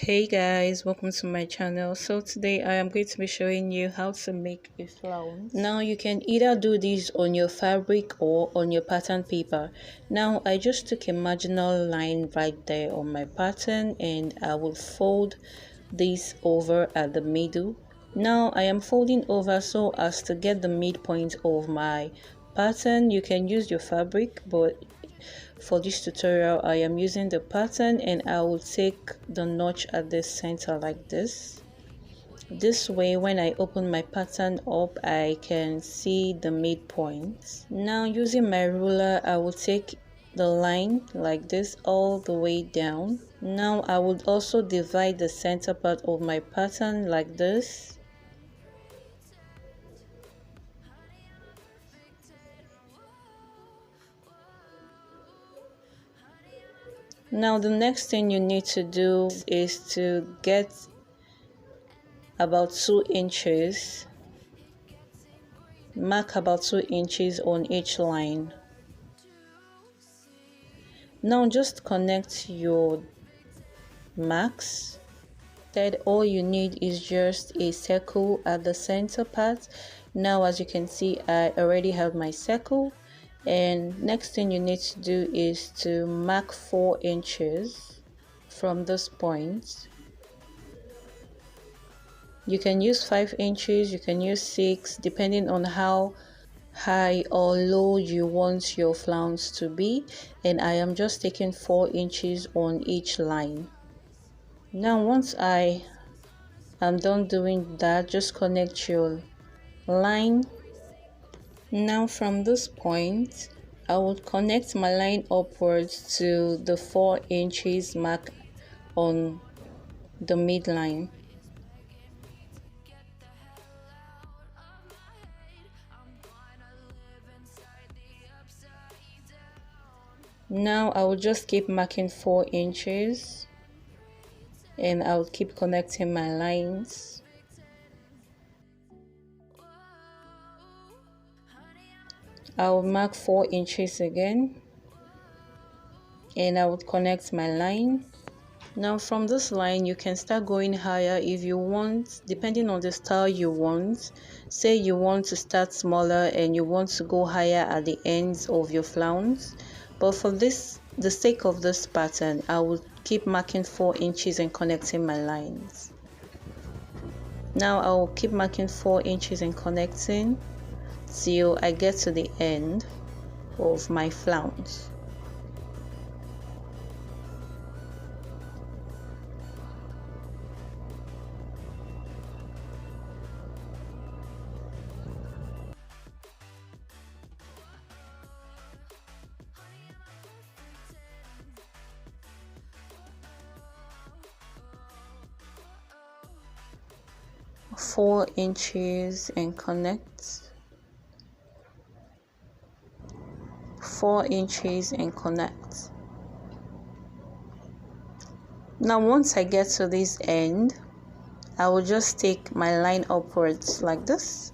Hey guys, welcome to my channel. So today I am going to be showing you how to make a flounce. Now you can either do this on your fabric or on your pattern paper. Now I just took a marginal line right there on my pattern and I will fold this over at the middle. Now I am folding over so as to get the midpoint of my pattern. You can use your fabric, but for this tutorial I am using the pattern, and I will take the notch at the center like this. This way when I open my pattern up I can see the midpoint. Now using my ruler I will take the line like this all the way down. Now I would also divide the center part of my pattern like this. Now the next thing you need to do is to get about 2 inches, mark about 2 inches on each line. Now just connect your marks. Then all you need is just a circle at the center part. Now as you can see I already have my circle, and next thing you need to do is to mark 4 inches from this point. You can use 5 inches, you can use 6, depending on how high or low you want your flounce to be, and I am just taking 4 inches on each line. Now once I am done doing that, just connect your line. Now from this point I will connect my line upwards to the 4 inches mark on the midline. Now I will just keep marking 4 inches and I will keep connecting my lines. I will mark 4 inches again and I would connect my line. Now from this line you can start going higher if you want, depending on the style you want. Say you want to start smaller and you want to go higher at the ends of your flounce, but for the sake of this pattern I will keep marking 4 inches and connecting my lines. Now I will keep marking 4 inches and connecting till I get to the end of my flounce. Four inches and connect, 4 inches and connect. Now once I get to this end I will just take my line upwards like this.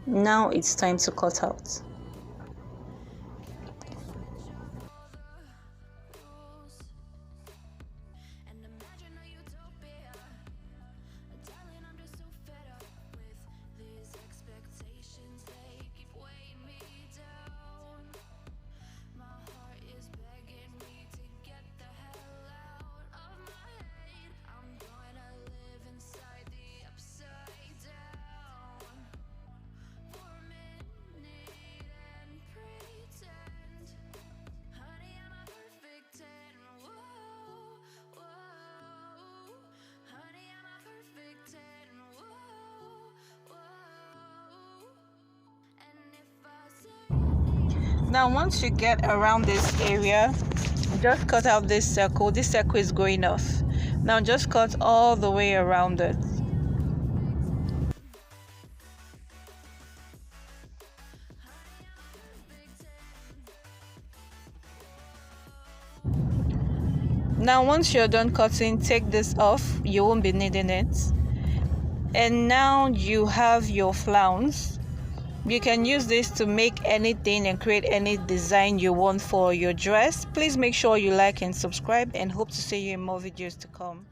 Now it's time to cut out. Now once you get around this area, just cut out this circle. This circle is going off. Now just cut all the way around it. Now once you're done cutting, take this off, you won't be needing it. And now you have your flounce. You can use this to make anything and create any design you want for your dress. Please make sure you like and subscribe, and hope to see you in more videos to come.